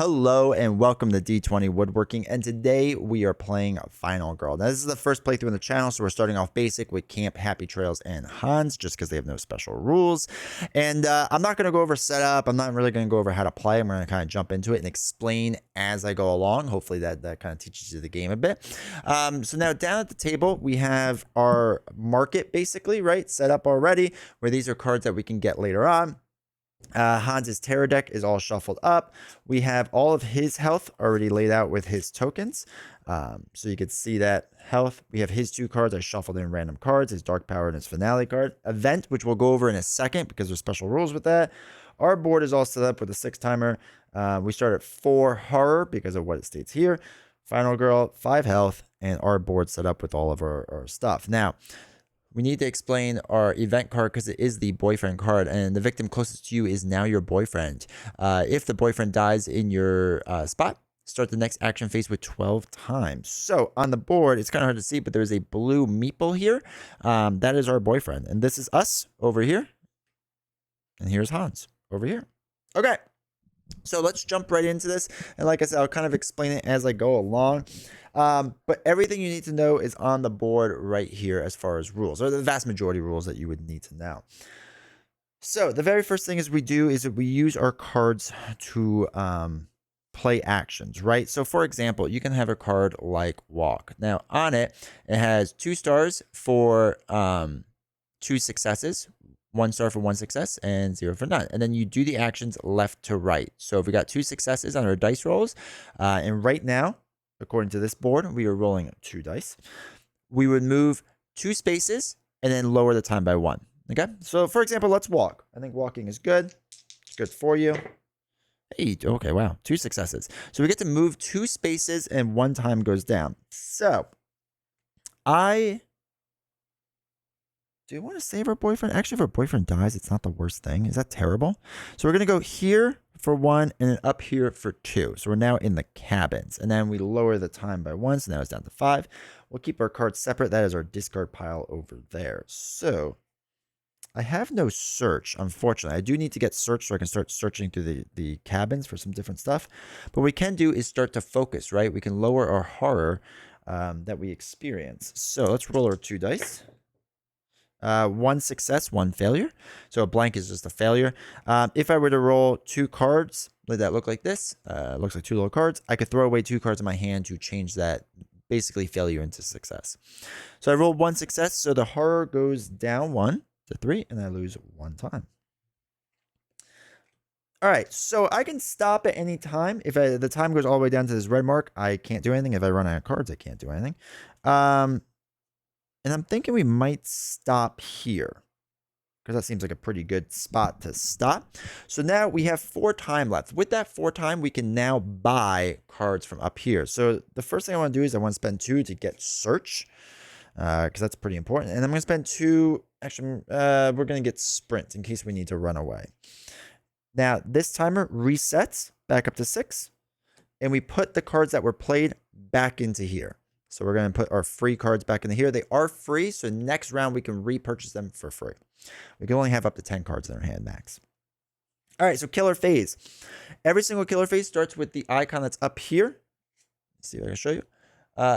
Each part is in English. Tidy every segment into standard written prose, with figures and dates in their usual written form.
Hello and welcome to D20 Woodworking, and today we are playing Final Girl. Now this is the first playthrough on the channel, so we're starting off basic with Camp, Happy Trails, and Hans, just because they have no special rules. And I'm not going to go over setup, I'm not really going to go over how to play, I'm going to kind of jump into it and explain as I go along. Hopefully that kind of teaches you the game a bit. So now down at the table, we have our market basically, right, set up already, where these are cards that we can get later on. Hans's Terror deck is all shuffled up. We have all of his health already laid out with his tokens. So you can see that health. We have his two cards. I shuffled in random cards, his Dark Power and his Finale card. Event, which we'll go over in a second because there's special rules with that. Our board is all set up with a 6 timer. We start at 4 horror because of what it states here. Final Girl, 5 health, and our board set up with all of our stuff. Now, we need to explain our event card because it is the boyfriend card, and the victim closest to you is now your boyfriend. If the boyfriend dies in your spot, start the next action phase with 12 times. So on the board, it's kind of hard to see, but there's a blue meeple here. That is our boyfriend, and this is us over here. And here's Hans over here. Okay, so let's jump right into this. And like I said, I'll kind of explain it as I go along. But everything you need to know is on the board right here as far as rules, or the vast majority of rules that you would need to know. So the very first thing is we use our cards to play actions, right? So for example, you can have a card like Walk. Now on it, it has 2 stars for 2 successes, 1 star for 1 success, and 0 for none. And then you do the actions left to right. So if we got 2 successes on our dice rolls, and right now, according to this board, we are rolling 2 dice. We would move 2 spaces and then lower the time by 1. Okay, so for example, let's walk. I think walking is good. It's good for you. Hey, okay, wow, 2 successes. So we get to move 2 spaces and 1 time goes down. So do you want to save our boyfriend? Actually, if our boyfriend dies, it's not the worst thing. Is that terrible? So we're going to go here for 1 and then up here for 2. So we're now in the cabins. And then we lower the time by 1. So now it's down to 5. We'll keep our cards separate. That is our discard pile over there. So I have no search, unfortunately. I do need to get search so I can start searching through the cabins for some different stuff. But what we can do is start to focus, right? We can lower our horror that we experience. So let's roll our 2 dice. 1 success, 1 failure. So a blank is just a failure. If I were to roll 2 cards that look like this, looks like 2 little cards, I could throw away 2 cards in my hand to change that basically failure into success. So I rolled 1 success, so the horror goes down 1 to 3, and I lose 1 time. All right, so I can stop at any time. If the time goes all the way down to this red mark, I can't do anything. If I run out of cards, I can't do anything. And I'm thinking we might stop here because that seems like a pretty good spot to stop. So now we have 4 time left. With that 4 time, we can now buy cards from up here. So the first thing I want to do is I want to spend 2 to get search because that's pretty important. And I'm going to spend 2. Actually, we're going to get sprint in case we need to run away. Now this timer resets back up to 6. And we put the cards that were played back into here. So we're going to put our free cards back into here. They are free, so next round we can repurchase them for free. We can only have up to 10 cards in our hand max. All right, so killer phase. Every single killer phase starts with the icon that's up here. Let's see if I can show you.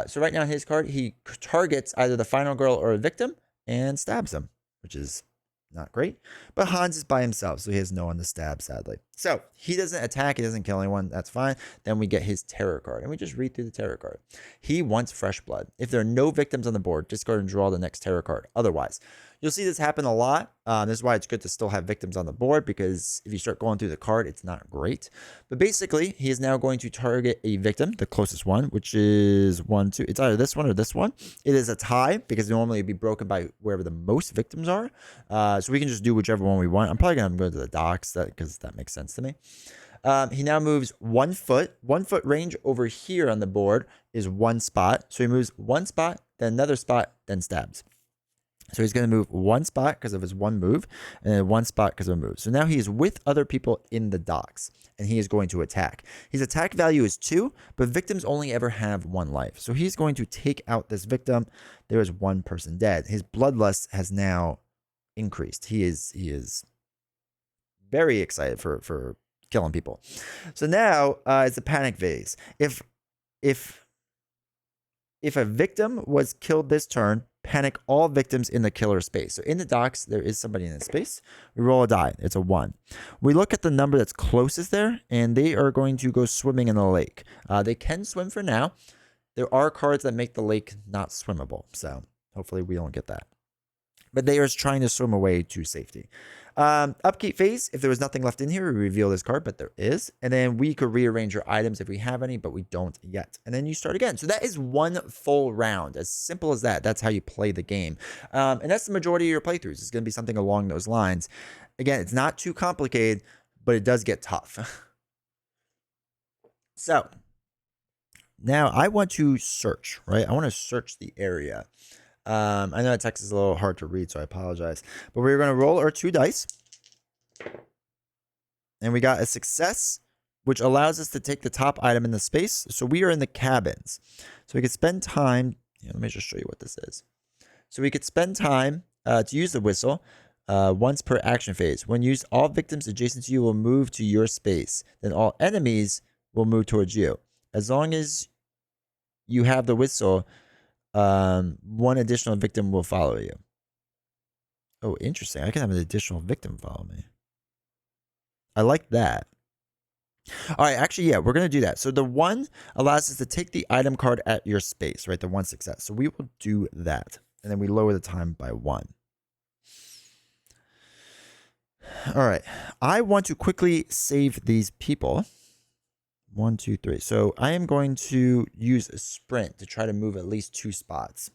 So right now his card, he targets either the final girl or a victim and stabs them, which is not great. But Hans is by himself, so he has no one to stab, sadly. So he doesn't attack, he doesn't kill anyone, that's fine. Then we get his terror card, and we just read through the terror card. He wants fresh blood. If there are no victims on the board, discard and draw the next terror card. Otherwise, you'll see this happen a lot. This is why it's good to still have victims on the board, because if you start going through the card, it's not great. But basically, he is now going to target a victim, the closest one, which is 1, 2. It's either this one or this one. It is a tie, because normally it'd be broken by wherever the most victims are. So we can just do whichever one we want. I'm probably going to go to the docks, because that makes sense to me. He now moves 1 foot. 1 foot range over here on the board is 1 spot. So he moves 1 spot, then another spot, then stabs. So he's going to move 1 spot because of his 1 move, and then 1 spot because of a move. So now he is with other people in the docks, and he is going to attack. His attack value is 2, but victims only ever have 1 life. So he's going to take out this victim. There is 1 person dead. His bloodlust has now increased. He is very excited for killing people. So now it's a panic phase. If a victim was killed this turn, panic all victims in the killer space. So in the docks, there is somebody in the space. We roll a die. It's a 1. We look at the number that's closest there, and they are going to go swimming in the lake. They can swim for now. There are cards that make the lake not swimmable, so hopefully we don't get that. But they are trying to swim away to safety. Upkeep phase, if there was nothing left in here, we reveal this card, but there is. And then we could rearrange your items if we have any, but we don't yet. And then you start again. So that is one full round. As simple as that. That's how you play the game. And that's the majority of your playthroughs. It's going to be something along those lines. Again, it's not too complicated, but it does get tough. So now I want to search, right? I want to search the area. I know that text is a little hard to read, so I apologize. But we're going to roll our 2 dice. And we got a success, which allows us to take the top item in the space. So we are in the cabins. So we could spend time. Let me just show you what this is. So we could spend time to use the whistle once per action phase. When used, all victims adjacent to you will move to your space. Then all enemies will move towards you. As long as you have the whistle, one additional victim will follow you. Oh, interesting. I can have an additional victim follow me. I like that. All right, actually, yeah, we're going to do that. So the 1 allows us to take the item card at your space, right? The 1 success. So we will do that. And then we lower the time by 1. All right. I want to quickly save these people. 1, 2, 3. So I am going to use a sprint to try to move at least 2 spots.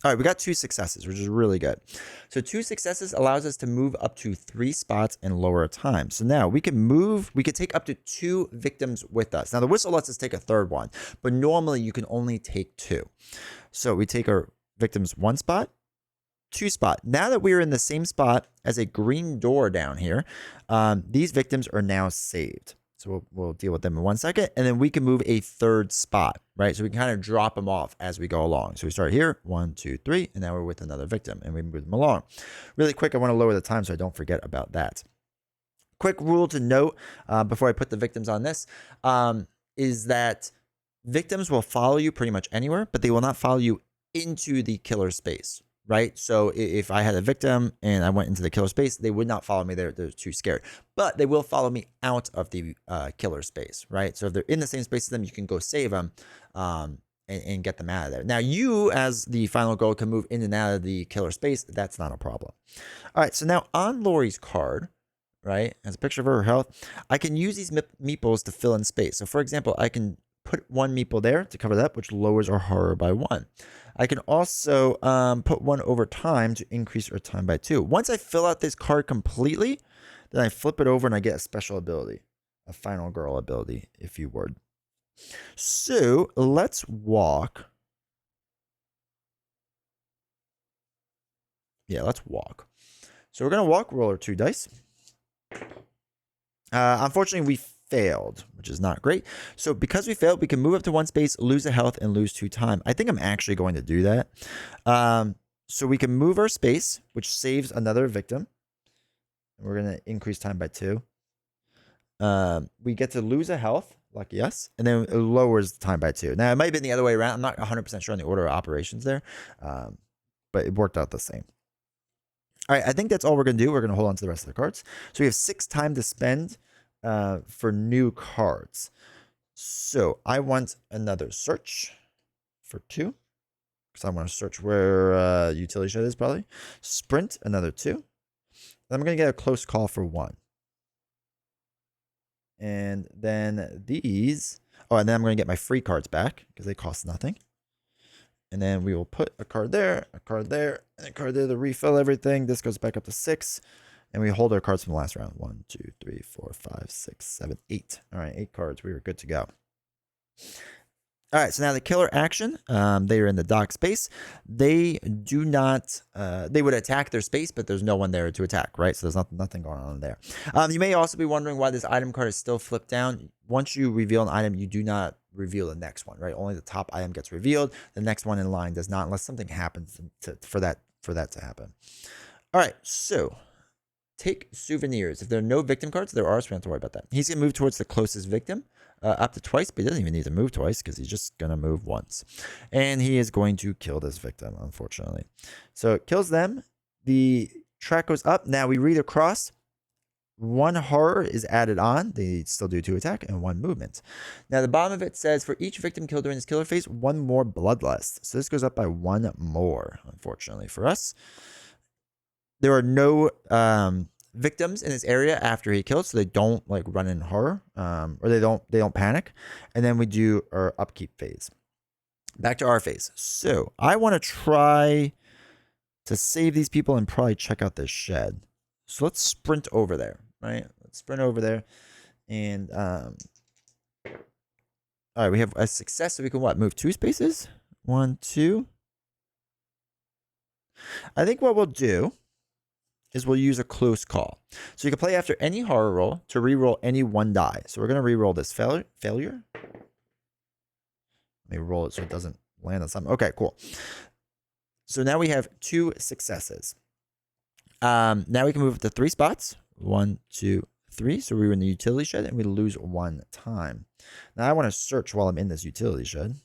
All right, we got 2 successes, which is really good. So 2 successes allows us to move up to 3 spots and lower a time. So now we can move, we could take up to 2 victims with us. Now the whistle lets us take a 3rd one, but normally you can only take 2. So we take our victims 1 spot, 2 spot. Now that we are in the same spot as a green door down here, these victims are now saved. So we'll deal with them in 1 second. And then we can move a 3rd spot, right? So we can kind of drop them off as we go along. So we start here, 1, 2, 3, and now we're with another victim and we move them along. Really quick, I want to lower the time so I don't forget about that. Quick rule to note before I put the victims on this is that victims will follow you pretty much anywhere, but they will not follow you into the killer space. Right? So if I had a victim and I went into the killer space, they would not follow me there. They're too scared. But they will follow me out of the killer space, right? So if they're in the same space as them, you can go save them and get them out of there. Now, you as the final girl can move in and out of the killer space. That's not a problem. All right, so now on Laurie's card, right, as a picture of her health, I can use these meeples to fill in space. So for example, I can put 1 meeple there to cover that, which lowers our horror by 1. I can also put 1 over time to increase our time by 2. Once I fill out this card completely, then I flip it over and I get a special ability, a final girl ability, if you would. So let's walk. Yeah, let's walk. So we're going to walk, roll our 2 dice. Unfortunately, we failed, which is not great. So because we failed, we can move up to 1 space, lose a health, and lose 2 time. I think I'm actually going to do that. So we can move our space, which saves another victim. And we're going to increase time by 2. We get to lose a health, lucky us, and then it lowers the time by 2. Now, it might have been the other way around. I'm not 100% sure on the order of operations there, but it worked out the same. All right, I think that's all we're going to do. We're going to hold on to the rest of the cards. So we have 6 time to spend for new cards. So I want another search for 2 because I want to search where utility shed is probably. Sprint, another 2. And I'm going to get a close call for 1. And then these, and then I'm going to get my free cards back because they cost nothing. And then we will put a card there, and a card there to refill everything. This goes back up to 6. And we hold our cards from the last round. 1, 2, 3, 4, 5, 6, 7, 8. All right, 8 cards. We are good to go. All right, so now the killer action. They are in the dock space. They do not. They would attack their space, but there's no one there to attack, right? So there's nothing going on there. You may also be wondering why this item card is still flipped down. Once you reveal an item, you do not reveal the next one, right? Only the top item gets revealed. The next one in line does not, unless something happens for that to happen. All right, so take souvenirs. If there are no victim cards, there are, so we don't have to worry about that. He's going to move towards the closest victim up to twice, but he doesn't even need to move twice because he's just going to move once. And he is going to kill this victim, unfortunately. So it kills them. The track goes up. Now we read across. 1 horror is added on. They still do 2 attack and 1 movement. Now the bottom of it says for each victim killed during this killer phase, 1 more bloodlust. So this goes up by 1 more, unfortunately for us. There are no victims in this area after he kills, so they don't like run in horror, or they don't panic. And then we do our upkeep phase. Back to our phase. So I want to try to save these people and probably check out this shed. So let's sprint over there, right? Let's sprint over there. And all right, we have a success, so we can what? Move 2 spaces? 1, 2. I think what we'll do is we'll use a close call. So you can play after any horror roll to reroll any 1 die. So we're going to reroll this failure. Let me roll it so it doesn't land on something. Okay, cool. So now we have 2 successes. Now we can move up to 3 spots. 1, 2, 3. So we were in the utility shed and we lose 1 time. Now I want to search while I'm in this utility shed.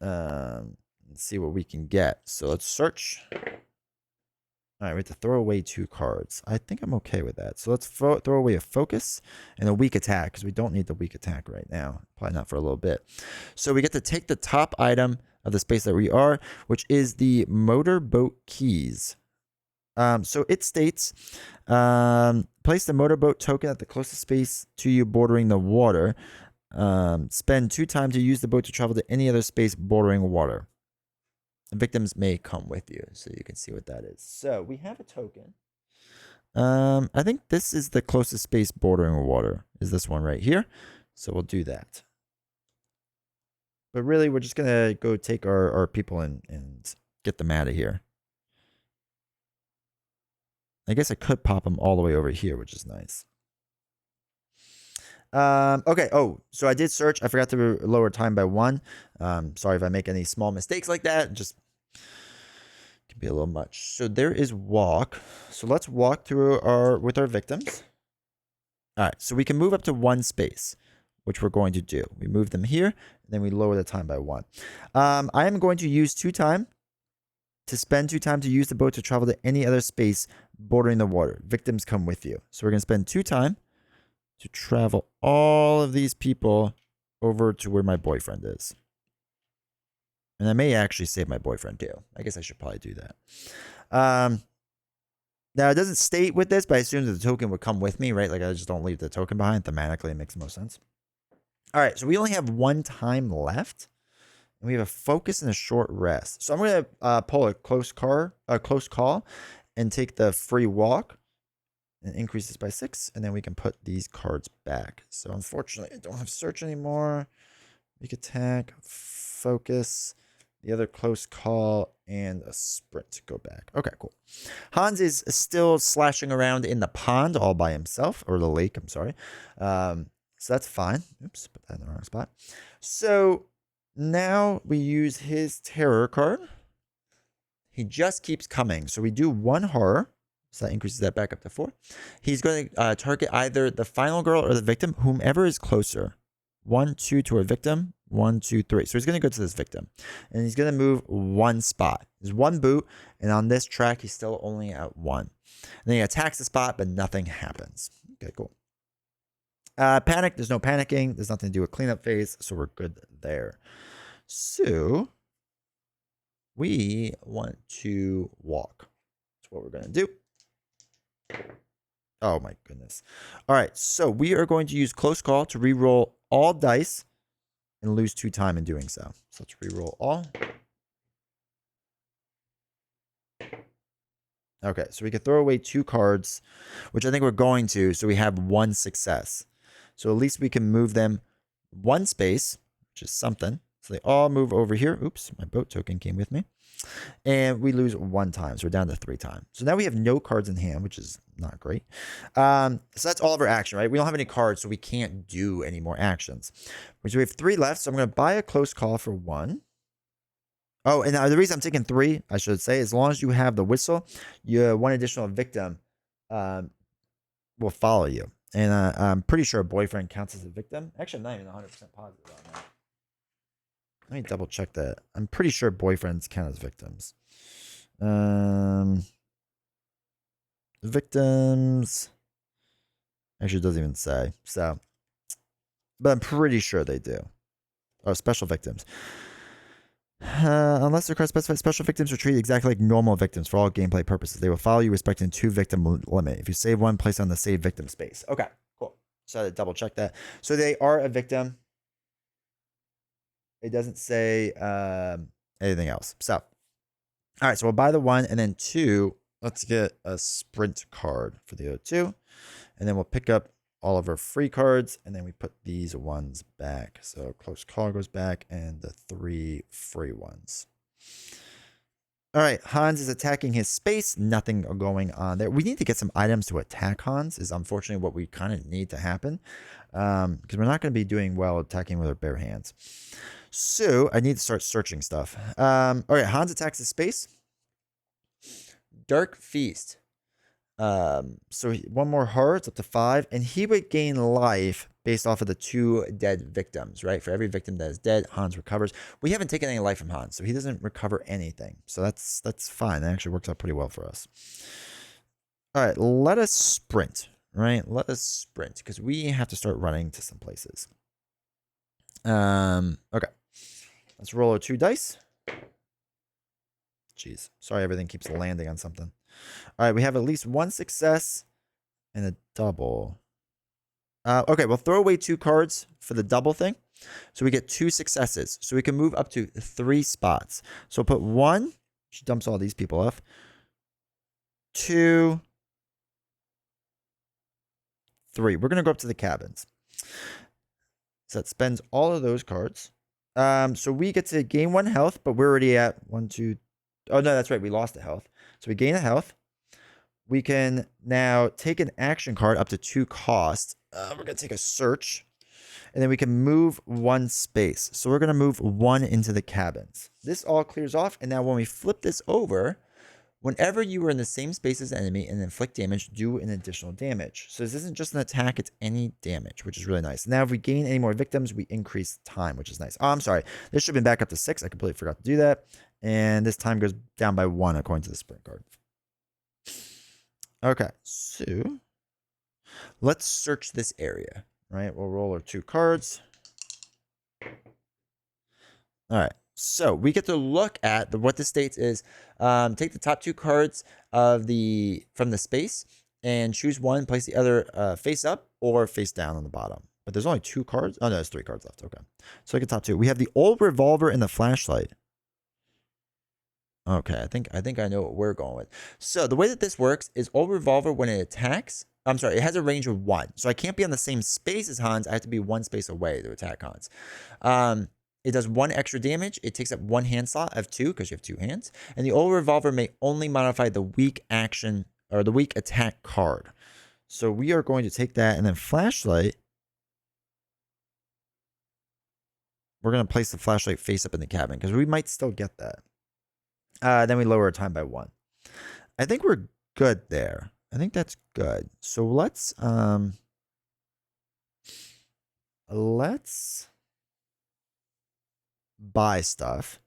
Let's see what we can get. So let's search. All right, we have to throw away 2 cards. I think I'm okay with that. So let's throw away a focus and a weak attack because we don't need the weak attack right now. Probably not for a little bit. So we get to take the top item of the space that we are, which is the motorboat keys. So it states, place the motorboat token at the closest space to you bordering the water. Spend 2 time to use the boat to travel to any other space bordering water. The victims may come with you, so you can see what that is. So we have a token. I think this is the closest space bordering water, is this one right here. So we'll do that. But really, we're just going to go take our people and get them out of here. I guess I could pop them all the way over here, which is nice. Okay. Oh, so I did search. I forgot to lower time by 1. Sorry if I make any small mistakes like that. Just can be a little much. So there is walk. So let's walk through with our victims. All right. So we can move up to 1 space, which we're going to do. We move them here, and then we lower the time by 1. I am going to use 2 time to spend 2 time to use the boat to travel to any other space bordering the water. Victims come with you. So we're going to spend 2 time to travel all of these people over to where my boyfriend is. And I may actually save my boyfriend too. I guess I should probably do that. Now, it doesn't state with this, but I assume that the token would come with me, right? Like, I just don't leave the token behind. Thematically, it makes the most sense. All right, so we only have 1 time left. And we have a focus and a short rest. So I'm going to pull a close call and take the free walk. And increase this by 6, and then we can put these cards back. So unfortunately, I don't have search anymore. Weak attack, focus, the other close call, and a sprint go back. Okay, cool. Hans is still slashing around in the pond all by himself, or the lake, I'm sorry. So that's fine. Oops, put that in the wrong spot. So now we use his terror card. He just keeps coming. So we do 1 horror. So that increases that back up to 4. He's going to target either the final girl or the victim, whomever is closer. 1, 2 to a victim. 1, 2, 3. So he's going to go to this victim. And he's going to move 1 spot. There's 1 boot. And on this track, he's still only at 1. And then he attacks the spot, but nothing happens. Okay, cool. Panic. There's no panicking. There's nothing to do with cleanup phase. So we're good there. So we want to walk. That's what we're going to do. Oh my goodness. All right, so we are going to use close call to re-roll all dice and lose 2 time in doing so. So let's re-roll all. Okay, so we can throw away 2 cards, which I think we're going to, so we have 1 success. So at least we can move them 1 space, which is something. So they all move over here. Oops, my boat token came with me. And we lose 1 time. So we're down to 3 times. So now we have no cards in hand, which is not great. So that's all of our action, right? We don't have any cards, so we can't do any more actions. So we have 3 left. So I'm going to buy a close call for 1. Oh, and the reason I'm taking 3, I should say, as long as you have the whistle, one additional victim um, will follow you. And I'm pretty sure a boyfriend counts as a victim. Actually, I'm not even 100% positive on that. Let me double check that. I'm pretty sure boyfriends count as victims. Victims. Actually, it doesn't even say. So, but I'm pretty sure they do. Oh, special victims. Unless the card specifies, special victims are treated exactly like normal victims for all gameplay purposes. They will follow you respecting 2 victim limit. If you save one, place on the save victim space. Okay, cool. So I had to double check that. So they are a victim. It doesn't say anything else. So, all right. So we'll buy the 1 and then 2. Let's get a sprint card for the O2. And then we'll pick up all of our free cards, and then we put these ones back. So close call goes back, and the 3 free ones. All right, Hans is attacking his space. Nothing going on there. We need to get some items to attack Hans is unfortunately what we kind of need to happen. Because we're not going to be doing well attacking with our bare hands. So I need to start searching stuff. All right, Hans attacks his space. Dark Feast. So one more horror, it's up to 5, and he would gain life based off of the 2 dead victims, right? For every victim that is dead, Hans recovers. We haven't taken any life from Hans, so he doesn't recover anything. So that's fine. That actually works out pretty well for us. All right, let us sprint, right? Let us sprint because we have to start running to some places. Okay. Let's roll our 2 dice. Jeez, sorry, everything keeps landing on something. All right, we have at least 1 success and a double. Okay, we'll throw away 2 cards for the double thing. So we get 2 successes. So we can move up to 3 spots. So we'll put 1. She dumps all these people off. 2. 3. We're going to go up to the cabins. So that spends all of those cards. So we get to gain 1 health, but we're already at 1, 2. Oh, no, that's right. We lost the health. So we gain a health. We can now take an action card up to 2 cost. We're going to take a search. And then we can move 1 space. So we're going to move 1 into the cabins. This all clears off. And now when we flip this over, whenever you are in the same space as the enemy and inflict damage, do an additional damage. So this isn't just an attack, it's any damage, which is really nice. Now, if we gain any more victims, we increase time, which is nice. Oh, I'm sorry. This should have been back up to 6. I completely forgot to do that. And this time goes down by 1 according to the sprint card. Okay, so let's search this area, right? We'll roll our 2 cards. All right, so we get to look at what this states is take the top 2 cards of from the space and choose one, place the other face up or face down on the bottom. But there's only 2 cards. Oh, no, there's 3 cards left. Okay, so I get top 2. We have the old revolver and the flashlight. Okay, I think I know what we're going with. So the way that this works is old revolver when it attacks. I'm sorry, it has a range of 1. So I can't be on the same space as Hans. I have to be 1 space away to attack Hans. It does 1 extra damage. It takes up 1 hand slot of 2 because you have 2 hands. And the old revolver may only modify the weak action or the weak attack card. So we are going to take that and then flashlight. We're going to place the flashlight face up in the cabin because we might still get that. Then we lower our time by 1. I think we're good there. I think that's good. So let's buy stuff.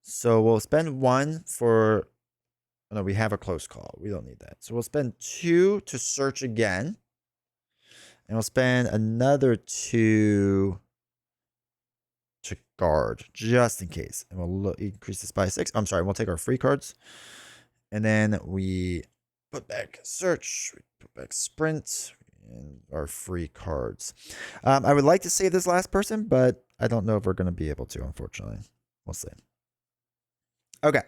So we'll spend 1 for. Oh no, we have a close call. We don't need that. So we'll spend 2 to search again, and we'll spend another 2 to guard just in case. And we'll increase this by 6. I'm sorry. We'll take our free cards, and then we put back search, we put back sprint, and our free cards. I would like to save this last person, but I don't know if we're going to be able to, unfortunately. We'll see. Okay.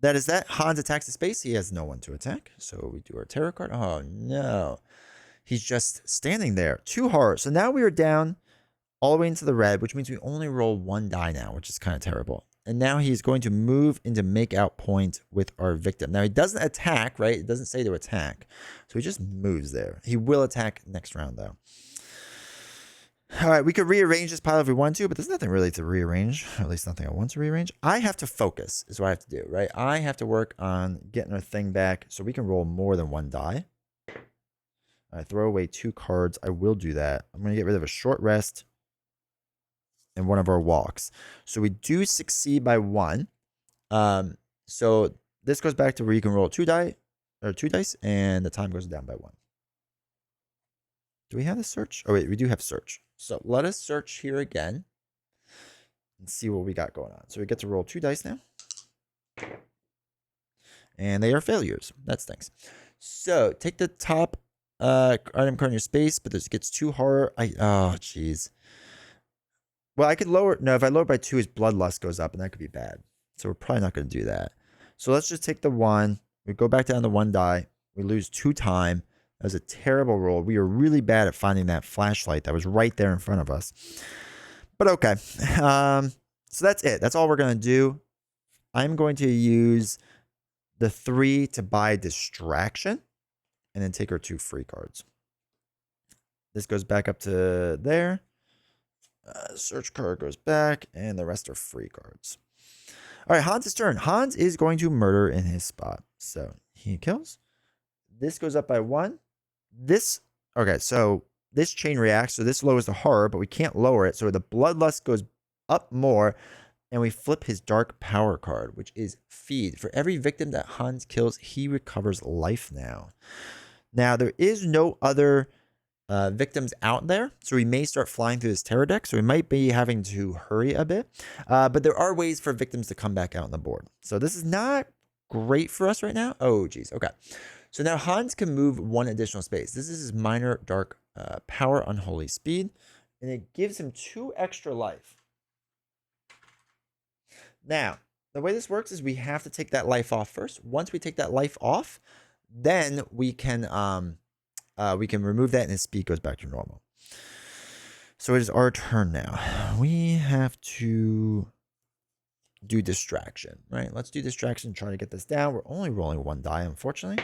That is that. Hans attacks the space. He has no one to attack. So we do our tarot card. Oh, no. He's just standing there. 2 horrors. So now we are down all the way into the red, which means we only roll 1 die now, which is kind of terrible. And now he's going to move into make out point with our victim. Now, he doesn't attack, right? It doesn't say to attack. So he just moves there. He will attack next round, though. All right, we could rearrange this pile if we want to, but there's nothing really to rearrange, or at least nothing I want to rearrange. I have to focus is what I have to do, right? I have to work on getting our thing back so we can roll more than one die. I throw away 2 cards. I will do that. I'm going to get rid of a short rest and one of our walks. So we do succeed by 1. So this goes back to where you can roll 2 dice, and the time goes down by 1. Do we have the search? Oh, wait, we do have search. So let us search here again and see what we got going on. So we get to roll 2 dice now. And they are failures. That stinks. So take the top item card in your space, but this gets too hard. Oh, jeez. Well, I could lower. No, if I lower by 2, his bloodlust goes up, and that could be bad. So we're probably not going to do that. So let's just take the 1. We go back down to 1 die. We lose 2 time. That was a terrible roll. We were really bad at finding that flashlight that was right there in front of us. But okay. So that's it. That's all we're going to do. I'm going to use the 3 to buy distraction and then take our 2 free cards. This goes back up to there. Search card goes back, and the rest are free cards. All right, Hans' turn. Hans is going to murder in his spot. So he kills. This goes up by 1. Okay, so this chain reacts. So this lowers the horror, but we can't lower it. So the bloodlust goes up more, and we flip his dark power card, which is feed. For every victim that Hans kills, he recovers life now. Now, there is no other victims out there, so we may start flying through this terror deck, so we might be having to hurry a bit, but there are ways for victims to come back out on the board. So this is not great for us right now. Oh geez. Okay, so now Hans can move 1 additional space. This is his minor dark power unholy speed, and it gives him 2 extra life. Now the way this works is we have to take that life off first. Once we take that life off, then we can remove that, and his speed goes back to normal. So it is our turn now. We have to do distraction, right? Let's do distraction, try to get this down. We're only rolling 1 die, unfortunately.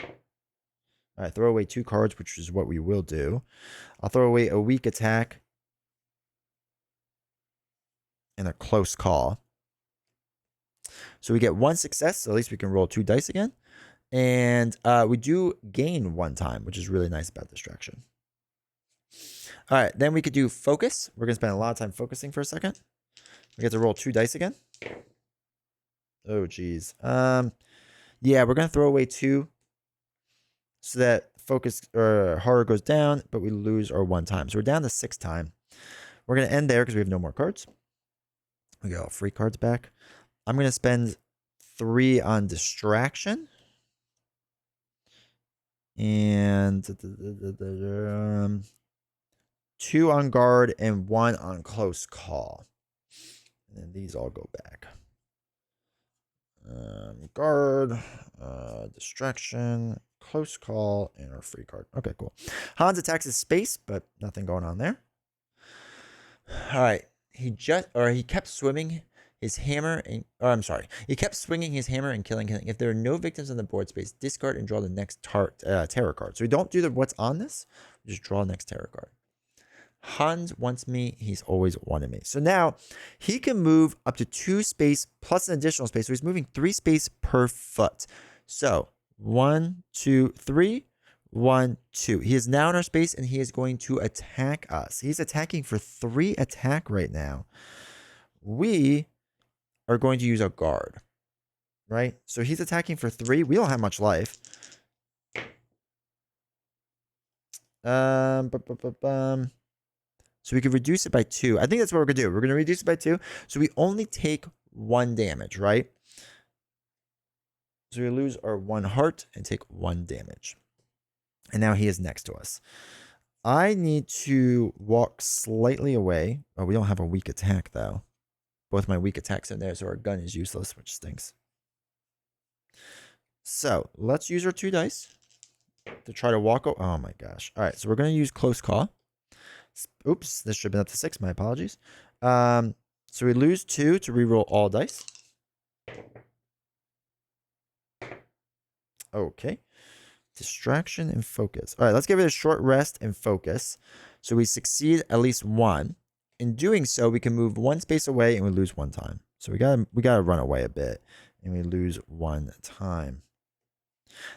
All right, throw away 2 cards, which is what we will do. I'll throw away a weak attack and a close call. So we get 1 success, so at least we can roll 2 dice again. And we do gain 1 time, which is really nice about distraction. All right, then we could do focus. We're going to spend a lot of time focusing for a second. We get to roll 2 dice again. Oh, geez. Yeah, we're going to throw away 2 so that focus or horror goes down, but we lose our 1 time. So we're down to 6 time. We're going to end there because we have no more cards. We got all free cards back. I'm going to spend 3 on distraction. And 2 on guard and 1 on close call. And then these all go back. Guard, distraction, close call, and our free card. Okay, cool. Hans attacks his space, but nothing going on there. All right. He kept swimming his hammer and he kept swinging his hammer and killing. If there are no victims on the board space, discard and draw the next terror card. So we don't do what's on this. We just draw the next terror card. Hans wants me. He's always wanted me. So now he can move up to 2 space plus an additional space. So he's moving 3 space per foot. So 1, 2, 3. 1, 2. He is now in our space, and he is going to attack us. He's attacking for 3 attack right now. We are going to use a guard, right? So he's attacking for 3. We don't have much life. So we could reduce it by 2. I think that's what we're going to do. We're going to reduce it by 2. So we only take 1 damage, right? So we lose our 1 heart and take 1 damage. And now he is next to us. I need to walk slightly away. Oh, we don't have a weak attack, though. Both my weak attacks in there, so our gun is useless, which stinks. So let's use our 2 dice to try to walk. Oh, my gosh. All right, so we're going to use close call. Oops, this should have been up to 6. My apologies. So we lose 2 to reroll all dice. Okay. Distraction and focus. All right, let's give it a short rest and focus. So we succeed at least 1. In doing so, we can move one space away and we lose one time. So we gotta run away a bit and we lose one time.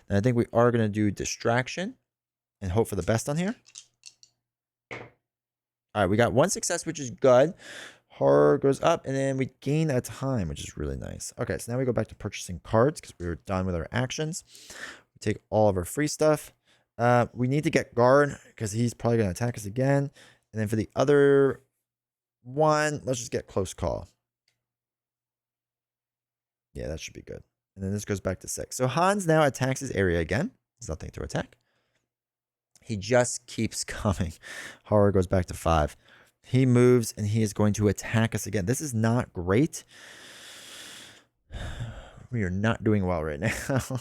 And I think we are gonna do distraction and hope for the best on here. All right, we got one success, which is good. Horror goes up, and then we gain a time, which is really nice. Okay, so now we go back to purchasing cards because we were done with our actions. We take all of our free stuff. We need to get guard because he's probably going to attack us again. And then for the other one, let's just get close call. Yeah, that should be good. And then this goes back to 6. So Hans now attacks his area again. There's nothing to attack. He just keeps coming. Horror goes back to 5. He moves and he is going to attack us again. This is not great. We are not doing well right now. All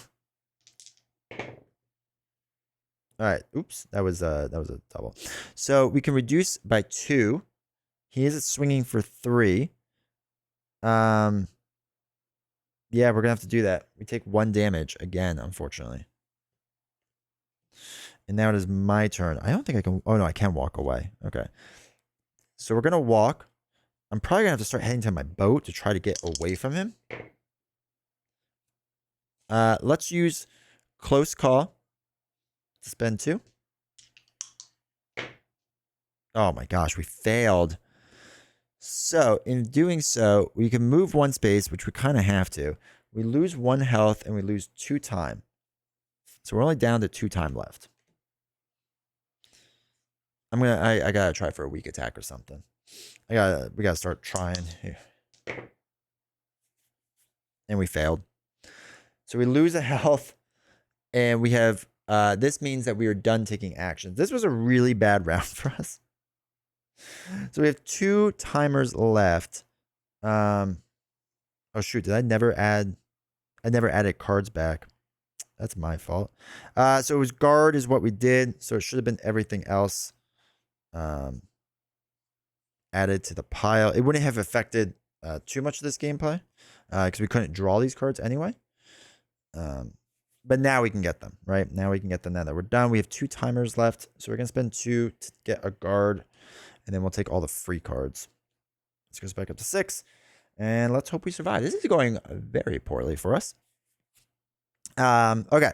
right. Oops. That was a double. So we can reduce by 2. He is swinging for 3. Yeah, we're gonna have to do that. We take 1 damage again, unfortunately. And now it is my turn. I don't think I can. Oh no, I can walk away. Okay. So we're gonna walk. I'm probably gonna have to start heading to my boat to try to get away from him. Let's use close call to spend 2. Oh my gosh, we failed. So in doing so, we can move 1 space, which we kind of have to. We lose 1 health and we lose 2 time. So we're only down to 2 time left. I gotta try for a weak attack or something. We gotta start trying here. And we failed. So we lose a health and we have this means that we are done taking actions. This was a really bad round for us. So we have 2 timers left. Oh shoot, did I never added cards back. That's my fault. So it was guard is what we did. So it should have been everything else added to the pile. It wouldn't have affected too much of this gameplay because we couldn't draw these cards anyway. But now we can get them, right? Now we can get them now that we're done. We have 2 timers left. So we're going to spend 2 to get a guard. And then we'll take all the free cards. This goes back up to 6. And let's hope we survive. This is going very poorly for us. Okay.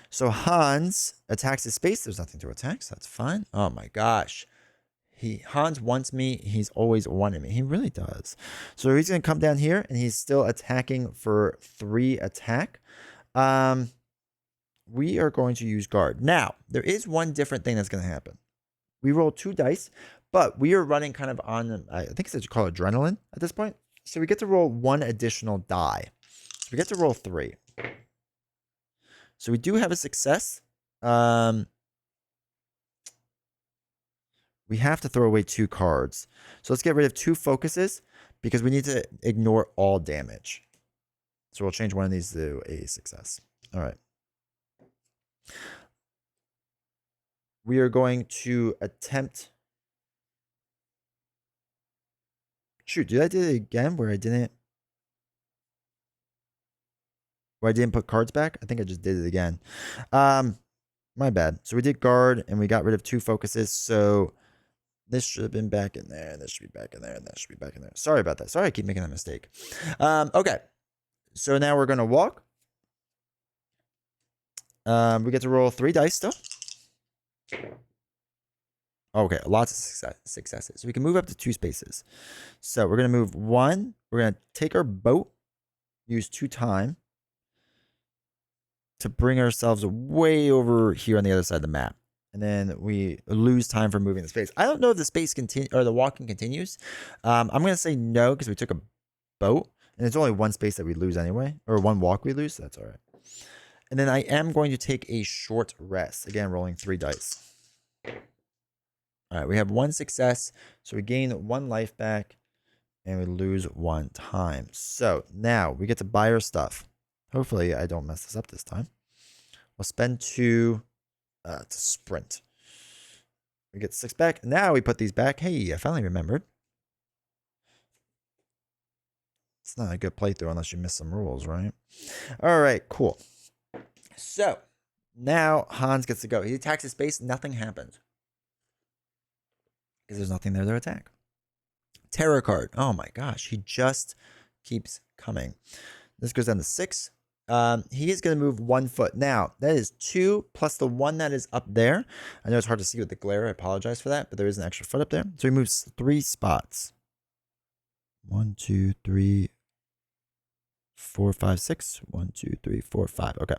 So Hans attacks his space. There's nothing to attack, so that's fine. Oh my gosh. Hans wants me. He's always wanted me. He really does. So he's going to come down here, and he's still attacking for 3 attack. We are going to use guard. Now, there is one different thing that's going to happen. We roll 2 dice, but we are running kind of on, I think it's called adrenaline at this point. So we get to roll 1 additional die. So we get to roll 3. So we do have a success. We have to throw away 2 cards. So let's get rid of 2 focuses because we need to ignore all damage. So we'll change one of these to a success. All right. We are going to attempt. Shoot, did I do it again where I didn't put cards back? I think I just did it again. My bad. So we did guard and we got rid of 2 focuses. So this should have been back in there. This should be back in there. And that should be back in there. Sorry about that. Sorry, I keep making that mistake. Okay. So now we're going to walk. We get to roll 3 dice still. Okay, lots of successes. We can move up to 2 spaces. So we're going to move 1. We're going to take our boat, use 2 time to bring ourselves way over here on the other side of the map. And then we lose time for moving the space. I don't know if the space or the walking continues. I'm going to say no because we took a boat. And it's only 1 space that we lose anyway. Or 1 walk we lose. So that's all right. And then I am going to take a short rest. Again, rolling 3 dice. All right, we have 1 success. So we gain 1 life back. And we lose 1 time. So now we get to buy our stuff. Hopefully I don't mess this up this time. We'll spend 2 to sprint. We get 6 back. Now we put these back. Hey, I finally remembered. It's not a good playthrough unless you miss some rules, right? All right, cool. So now Hans gets to go. He attacks his space. Nothing happens because there's nothing there to attack. Terror card. Oh my gosh, he just keeps coming. This goes down to 6. He is going to move 1 foot. Now, that is 2 plus the 1 that is up there. I know it's hard to see with the glare. I apologize for that, but there is an extra foot up there. So he moves 3 spots. 1, 2, 3, 4, 5, 6. 1, 2, 3, 4, 5. Okay.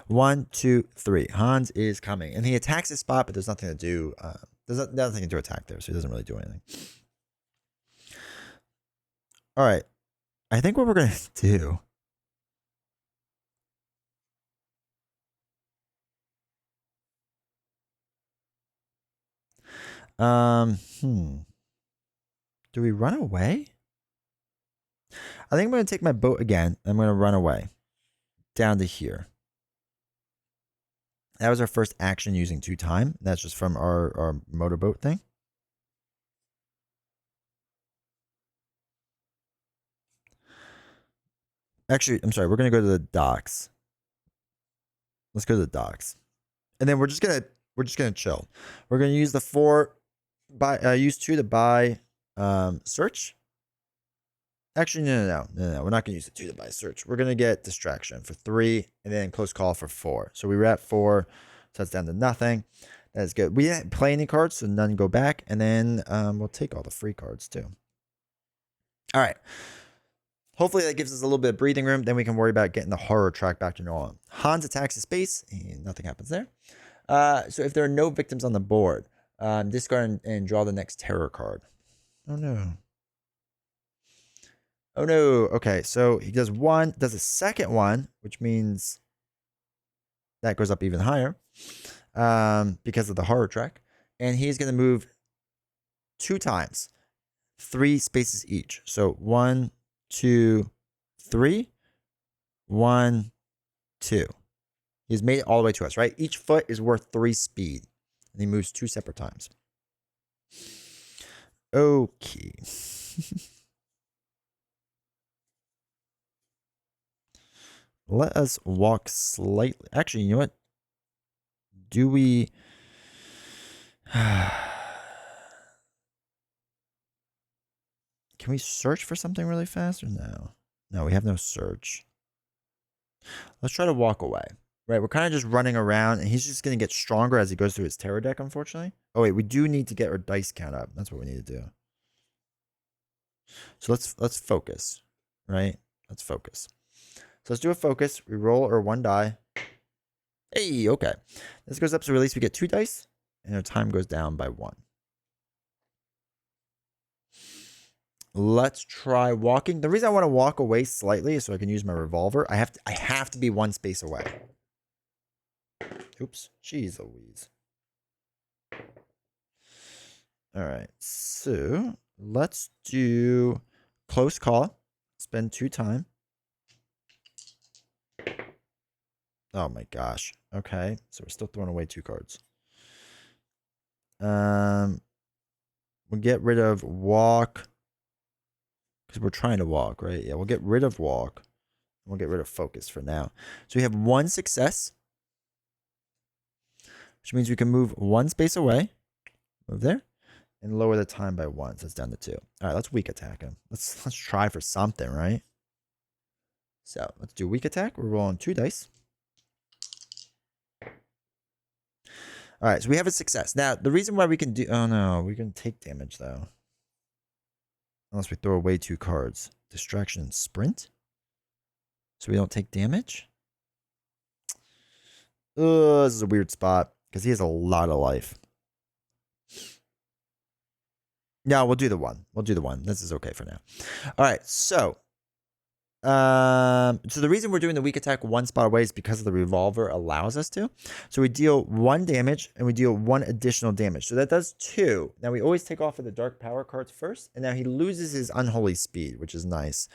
1, 2, 3. Hans is coming. And he attacks his spot, but there's nothing to do. There's nothing to attack there, so he doesn't really do anything. All right. I think what we're going to do. Do we run away? I think I'm going to take my boat again. I'm going to run away down to here. That was our first action using 2 time. That's just from our motorboat thing. Actually, I'm sorry. We're going to go to the docks. Let's go to the docks. And then we're just going to chill. We're going to use the 4 use 2 to buy search. Actually, no. We're not going to use the 2 to buy search. We're going to get distraction for 3 and then close call for 4. So we were at 4. So that's down to nothing. That is good. We didn't play any cards, so none go back. And then we'll take all the free cards too. All right. Hopefully that gives us a little bit of breathing room. Then we can worry about getting the horror track back to normal. Hans attacks his base. And nothing happens there. So if there are no victims on the board, discard and draw the next terror card. Oh, no. Oh, no. Okay, so he does 1, does a second one, which means that goes up even higher because of the horror track. And he's going to move 2 times, 3 spaces each. So 1, 2, 3, 1, 2. He's made it all the way to us, right? Each foot is worth 3 speed. And he moves 2 separate times. Okay. Let us walk slightly. Actually, you know what? Do we... Can we search for something really fast or no? No, we have no search. Let's try to walk away. Right, we're kind of just running around, and he's just going to get stronger as he goes through his terror deck, unfortunately. Oh, wait, we do need to get our dice count up. That's what we need to do. So let's focus, right? Let's focus. So let's do a focus. We roll our 1 die. Hey, okay. This goes up, so at least we get 2 dice, and our time goes down by 1. Let's try walking. The reason I want to walk away slightly is so I can use my revolver. I have to be 1 space away. Oops. Jeez Louise. All right. So let's do close call. Spend 2 time. Oh my gosh. Okay. So we're still throwing away 2 cards. We'll get rid of walk. Because we're trying to walk, right? Yeah, we'll get rid of walk. We'll get rid of focus for now. So we have 1 success. Which means we can move 1 space away. Move there. And lower the time by 1. So it's down to 2. All right, let's weak attack him. Let's try for something, right? So let's do weak attack. We're rolling 2 dice. All right, so we have a success. Now, the reason why we can do... Oh, no. We can take damage, though. Unless we throw away 2 cards. Distraction and sprint. So we don't take damage. This is a weird spot. Because he has a lot of life. No, we'll do the 1. We'll do the 1. This is okay for now. All right, so... So the reason we're doing the weak attack 1 spot away is because the revolver allows us to. So we deal 1 damage and we deal 1 additional damage. So that does 2. Now we always take off of the dark power cards first. And now he loses his unholy speed, which is nice.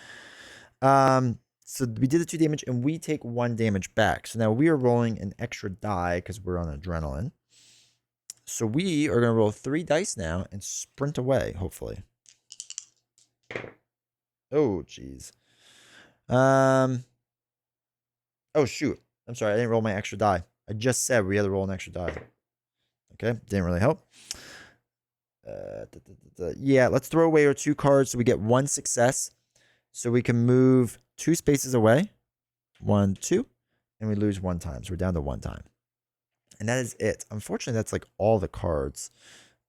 So we did the 2 damage and we take 1 damage back. So now we are rolling an extra die because we're on adrenaline. So we are going to roll 3 dice now and sprint away, hopefully. Oh, jeez. Oh, shoot. I'm sorry. I didn't roll my extra die. I just said we had to roll an extra die. Okay. Didn't really help. Yeah, let's throw away our 2 cards so we get 1 success. So we can move 2 spaces away. 1, 2. And we lose 1 time. So we're down to 1 time. And that is it. Unfortunately, that's like all the cards.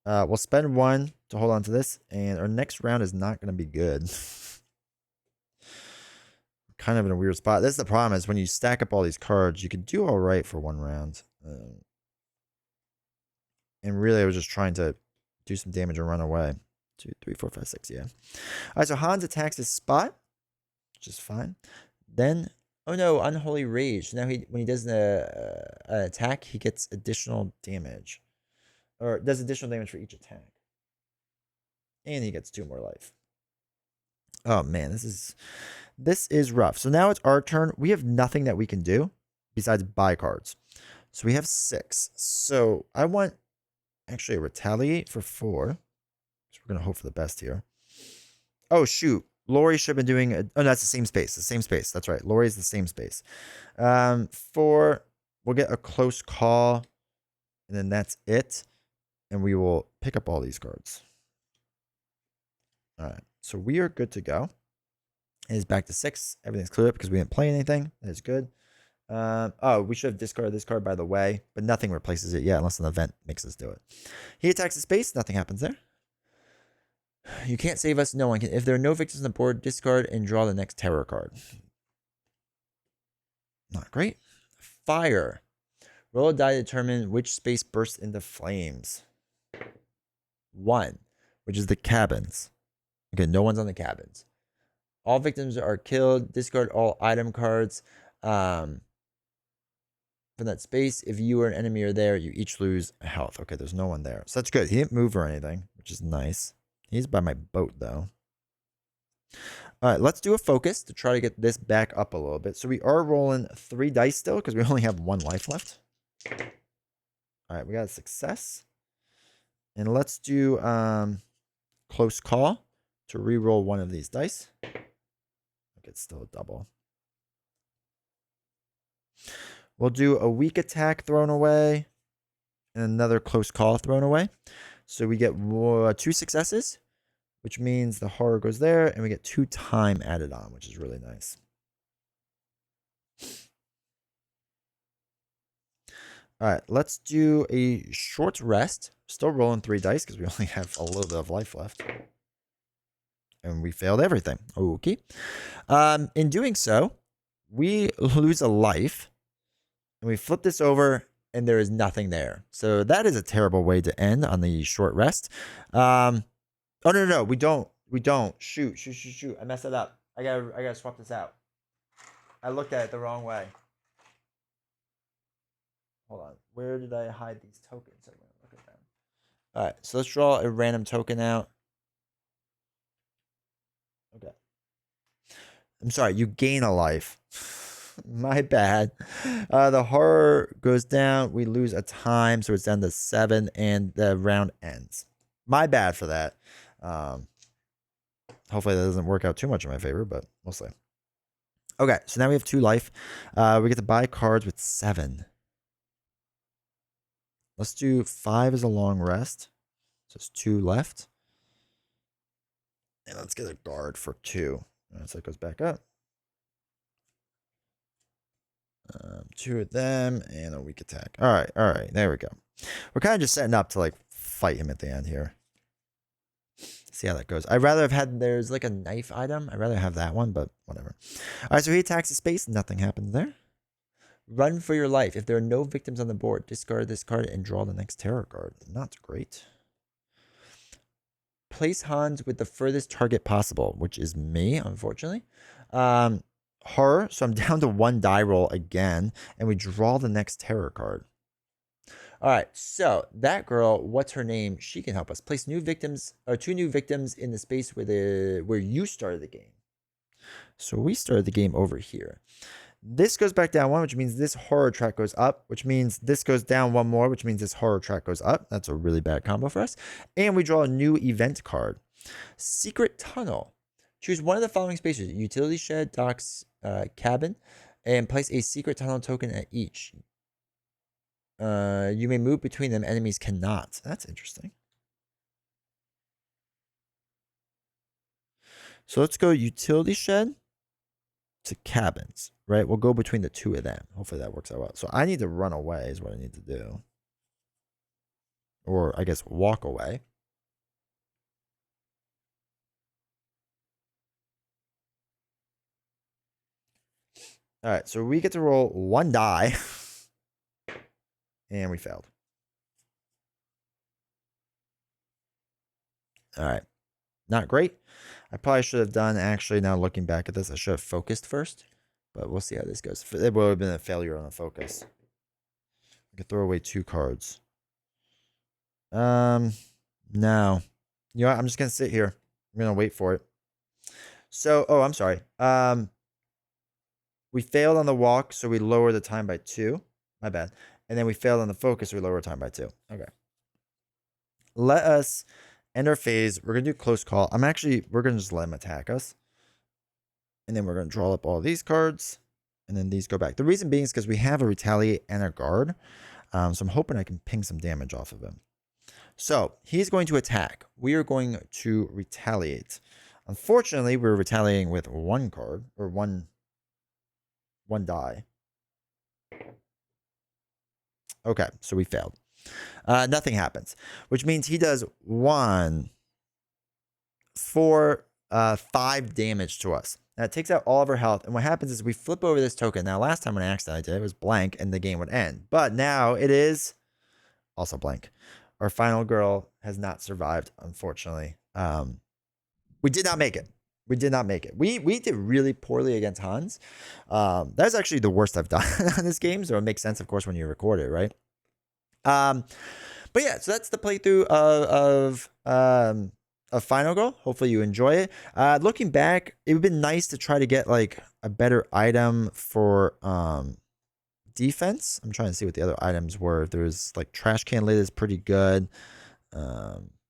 We'll spend 1 to hold on to this. And our next round is not going to be good. Kind of in a weird spot. This is the problem, is when you stack up all these cards, you could do all right for 1 round. And really, I was just trying to do some damage and run away. 2, 3, 4, 5, 6, yeah. All right, so Hans attacks his spot, which is fine. Then, oh no, Unholy Rage. Now, when he does an attack, he gets additional damage. Or does additional damage for each attack. And he gets 2 more life. Oh man, this is rough. So now it's our turn. We have nothing that we can do besides buy cards. So we have 6. So I want actually a retaliate for 4. So we're gonna hope for the best here. Oh shoot. Laurie should have been doing oh no, that's the same space. The same space. That's right. Laurie's the same space. 4, we'll get a close call. And then that's it. And we will pick up all these cards. All right. So we are good to go. It is back to 6. Everything's cleared up because we didn't play anything. That is good. Oh, we should have discarded this card, by the way. But nothing replaces it yet unless an event makes us do it. He attacks the space. Nothing happens there. You can't save us. No one can. If there are no victims on the board, discard and draw the next terror card. Not great. Fire. Roll a die to determine which space bursts into flames. 1, which is the cabins. Okay, no one's on the cabins. All victims are killed. Discard all item cards from that space. If you or an enemy are there, you each lose health. Okay, there's no one there. So that's good. He didn't move or anything, which is nice. He's by my boat, though. All right, let's do a focus to try to get this back up a little bit. So we are rolling 3 dice still because we only have 1 life left. All right, we got a success. And let's do close call to re-roll 1 of these dice. Okay, it's still a double. We'll do a weak attack thrown away and another close call thrown away. So we get 2 successes, which means the horror goes there, and we get 2 time added on, which is really nice. All right, let's do a short rest. Still rolling 3 dice because we only have a little bit of life left. And we failed everything. Okay. In doing so, we lose a life. And we flip this over, and there is nothing there. So that is a terrible way to end on the short rest. Oh, no. We don't. Shoot. I messed it up. I gotta swap this out. I looked at it the wrong way. Hold on. Where did I hide these tokens? I'm gonna look at them. All right. So let's draw a random token out. Okay. I'm sorry. You gain a life. My bad. The horror goes down. We lose a time, so it's down to 7, and the round ends. My bad for that. Hopefully that doesn't work out too much in my favor, but we'll see. Okay, so now we have 2 life. We get to buy cards with 7. Let's do 5 as a long rest. So it's 2 left. And let's get a guard for 2. All right, so it goes back up. 2 of them and a weak attack. All right. There we go. We're kind of just setting up to like fight him at the end here. See how that goes. I'd rather have had, there's like a knife item. I'd rather have that one, but whatever. All right, so he attacks the space. Nothing happens there. Run for your life. If there are no victims on the board, discard this card and draw the next terror card. Not great. Place Hans with the furthest target possible, which is me, unfortunately. Horror, so I'm down to 1 die roll again, and we draw the next terror card. All right, so that girl, what's her name? She can help us. Place new victims, or 2 new victims in the space where you started the game. So we started the game over here. This goes back down 1, which means this horror track goes up, which means this goes down 1 more, which means this horror track goes up. That's a really bad combo for us. And we draw a new event card. Secret Tunnel. Choose one of the following spaces: utility shed, docks, cabin, and place a secret tunnel token at each. You may move between them. Enemies cannot. That's interesting. So let's go utility shed to cabins, right? We'll go between the two of them. Hopefully that works out well. So I need to run away is what I need to do. Or I guess walk away. All right, so we get to roll one die. And we failed. All right. Not great. I probably should have done, actually, now looking back at this, I should have focused first. But we'll see how this goes. It would have been a failure on the focus. I could throw away 2 cards. No. You know what? I'm just going to sit here. I'm going to wait for it. So, oh, I'm sorry. We failed on the walk, so we lower the time by 2. My bad. And then we failed on the focus, so we lower time by 2. Okay. Let us end our phase. We're going to do close call. We're going to just let him attack us. And then we're going to draw up all these cards. And then these go back. The reason being is because we have a retaliate and a guard. So I'm hoping I can ping some damage off of him. So he's going to attack. We are going to retaliate. Unfortunately, we're retaliating with 1 card or one die. Okay, so we failed. Nothing happens, which means he does 1, 4, 5 damage to us. Now it takes out all of our health, and what happens is we flip over this token. Now, last time when I accidentally did it was blank, and the game would end. But now it is also blank. Our final girl has not survived, unfortunately. We did not make it. We did not make it. We did really poorly against Hans. That's actually the worst I've done on this game, so it makes sense, of course, when you record it, right? But yeah, so that's the playthrough of Final Girl. Hopefully you enjoy it. Looking back, it would have been nice to try to get like a better item for defense. I'm trying to see what the other items were. There's like trash can lid is pretty good.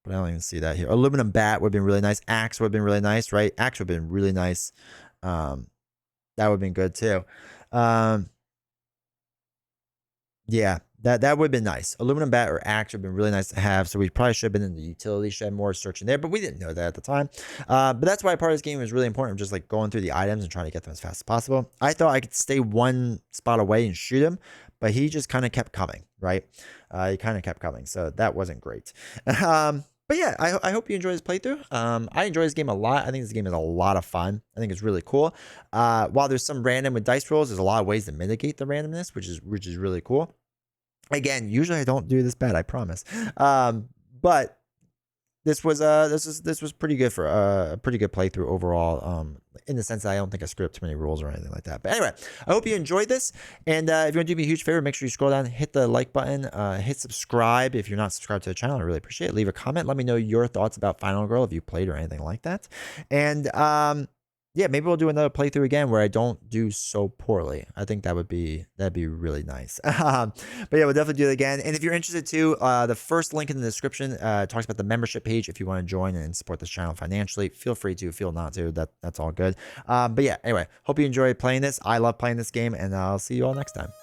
But I don't even see that here. Aluminum bat would have been really nice. Axe would have been really nice, right? Axe would have been really nice. That would have been good too. Yeah, that would have been nice. Aluminum bat or axe would have been really nice to have. So we probably should have been in the utility shed more, searching there, but we didn't know that at the time. But that's why part of this game is really important, just like going through the items and trying to get them as fast as possible. I thought I could stay 1 spot away and shoot him, but he just kind of kept coming, right? He kind of kept coming, so that wasn't great. But yeah, I hope you enjoy this playthrough. I enjoy this game a lot. I think this game is a lot of fun. I think it's really cool. While there's some random with dice rolls, there's a lot of ways to mitigate the randomness, which is really cool. Again, usually I don't do this bad, I promise. But this was pretty good for a pretty good playthrough overall. In the sense that I don't think I screwed up too many rules or anything like that. But anyway, I hope you enjoyed this. And if you want to do me a huge favor, make sure you scroll down, hit the like button, hit subscribe if you're not subscribed to the channel. I really appreciate it. Leave a comment. Let me know your thoughts about Final Girl if you played or anything like that. And yeah, maybe we'll do another playthrough again where I don't do so poorly. I think that'd be really nice. But yeah, we'll definitely do it again. And if you're interested too, the first link in the description talks about the membership page. If you want to join and support this channel financially, feel free to. Feel not to. That's all good. But yeah, anyway, hope you enjoyed playing this. I love playing this game, and I'll see you all next time.